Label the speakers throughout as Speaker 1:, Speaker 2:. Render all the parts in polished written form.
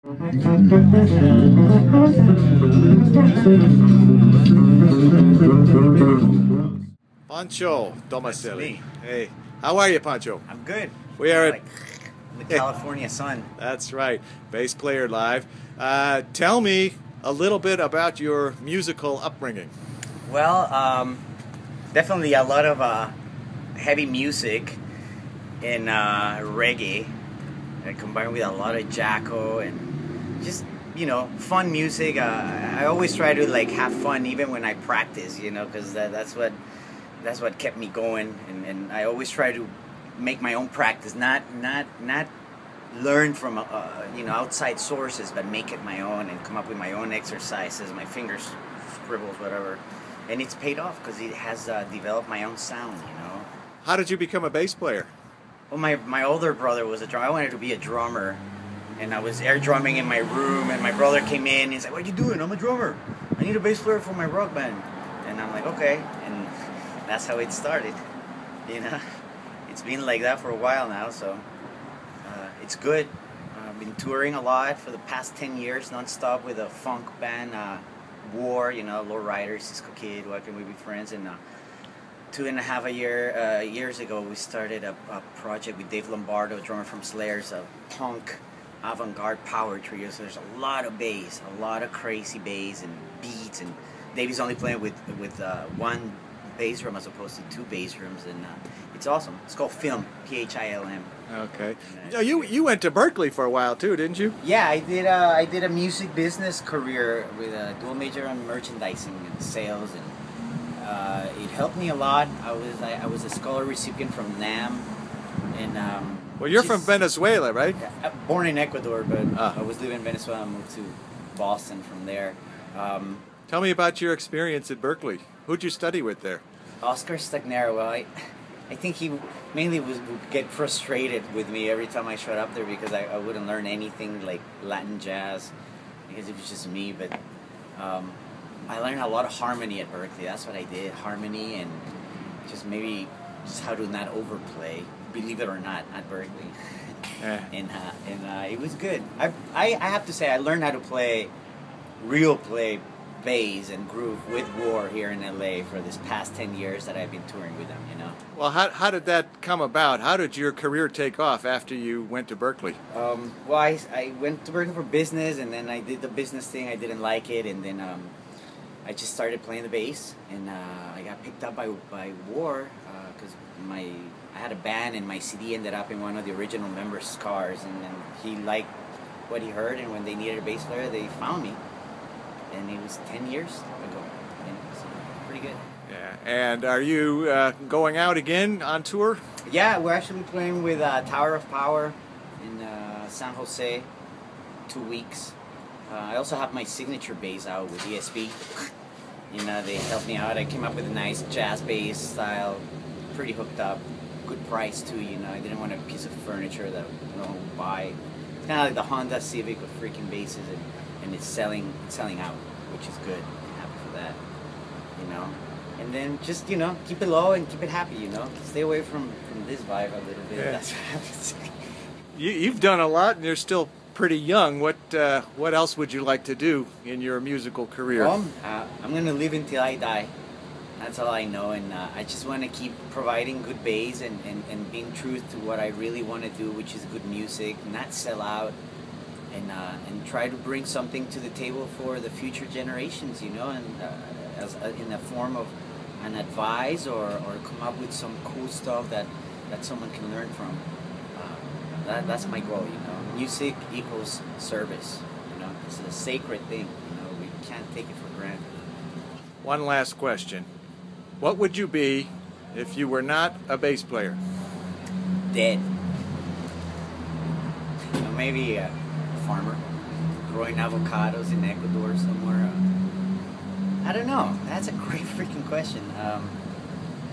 Speaker 1: Pancho Tomaselli.
Speaker 2: Me.
Speaker 1: Hey, how are you, Pancho?
Speaker 2: I'm good.
Speaker 1: We are
Speaker 2: like in the California sun.
Speaker 1: That's right, bass player live. Tell me a little bit about your musical upbringing.
Speaker 2: Well, definitely a lot of heavy music and reggae, combined with a lot of jacko and just fun music. I always try to like have fun even when I practice, because that's what kept me going, and I always try to make my own practice, not learn from outside sources, but make it my own and come up with my own exercises, my fingers scribbles, whatever, and it's paid off because it has developed my own sound.
Speaker 1: How did you become a bass player?
Speaker 2: Well, my older brother was a drummer. I wanted to be a drummer, and I was air drumming in my room, and my brother came in and he's like, "What are you doing? I'm a drummer. I need a bass player for my rock band." And I'm like, "Okay," and that's how it started. It's been like that for a while now, so it's good. I've been touring a lot for the past 10 years, non-stop, with a funk band, War, Lowrider, Cisco Kid, Why Can We Be Friends, and 2.5 years ago we started a project with Dave Lombardo, drummer from Slayer's, a punk avant-garde power trio. So there's a lot of bass, a lot of crazy bass and beats, and Dave's only playing with one bass drum as opposed to two bass drums, and it's awesome. It's called Film, Philm.
Speaker 1: Okay. You went to Berkeley for a while too, didn't you?
Speaker 2: Yeah, I did a music business career with a dual major on merchandising and sales, and it helped me a lot. I was a scholar recipient from NAM, and
Speaker 1: well, you're from Venezuela, right?
Speaker 2: Born in Ecuador, but I was living in Venezuela and moved to Boston from there.
Speaker 1: Tell me about your experience at Berkeley. Who'd you study with there?
Speaker 2: Oscar Stagnero. Well, I think he mainly would get frustrated with me every time I showed up there because I wouldn't learn anything like Latin jazz because it was just me. But I learned a lot of harmony at Berkeley. That's what I did, harmony, and just how to not overplay, believe it or not, at Berkeley. and it was good. I have to say I learned how to play bass and groove with War here in LA for this past 10 years that I've been touring with them,
Speaker 1: Well, how did that come about? How did your career take off after you went to Berkeley?
Speaker 2: Well, I went to Berkeley for business, and then I did the business thing. I didn't like it, and then I just started playing the bass, and I got picked up by War because I had a band, and my CD ended up in one of the original members' cars, and then he liked what he heard, and when they needed a bass player, they found me. And it was 10 years ago, and it was pretty good.
Speaker 1: Yeah, and are you going out again on tour?
Speaker 2: Yeah, we're actually playing with Tower of Power in San Jose, 2 weeks. I also have my signature bass out with ESP. They helped me out. I came up with a nice jazz bass style, pretty hooked up, good price too. I didn't want a piece of furniture that no one would buy. It's kind of like the Honda Civic with freaking basses, and it's selling out, which is good. I'm happy for that, And then just keep it low and keep it happy, Stay away from this vibe a little bit.
Speaker 1: Yeah.
Speaker 2: That's what I have to say.
Speaker 1: You've done a lot, and you're still pretty young. What else would you like to do in your musical career?
Speaker 2: Well, I'm gonna live until I die. That's all I know, and I just want to keep providing good bass and being true to what I really want to do, which is good music, not sell out, and try to bring something to the table for the future generations, and as in the form of an advice or come up with some cool stuff that someone can learn from. That's my goal, Music equals service, It's a sacred thing, We can't take it for granted.
Speaker 1: One last question. What would you be if you were not a bass player?
Speaker 2: Dead. Maybe a farmer growing avocados in Ecuador somewhere. I don't know. That's a great freaking question.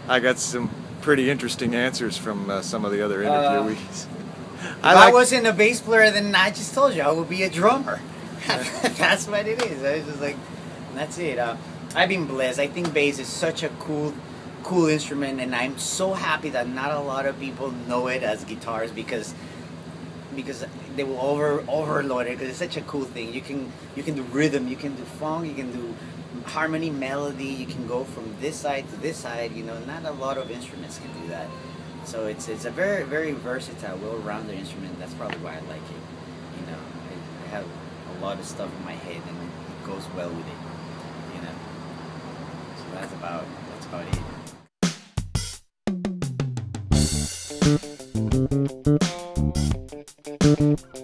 Speaker 1: I got some pretty interesting answers from some of the other interviewees.
Speaker 2: If I wasn't a bass player, then I just told you I would be a drummer. That's what it is. I was just like, that's it. I've been blessed. I think bass is such a cool instrument, and I'm so happy that not a lot of people know it as guitars, because because they will overload it because it's such a cool thing. You can do rhythm, you can do funk, you can do harmony, melody. You can go from this side to this side. You know, not a lot of instruments can do that. So it's a very very versatile, well-rounded instrument. That's probably why I like it. You know, I have a lot of stuff in my head and it goes well with it. You know, so that's about it.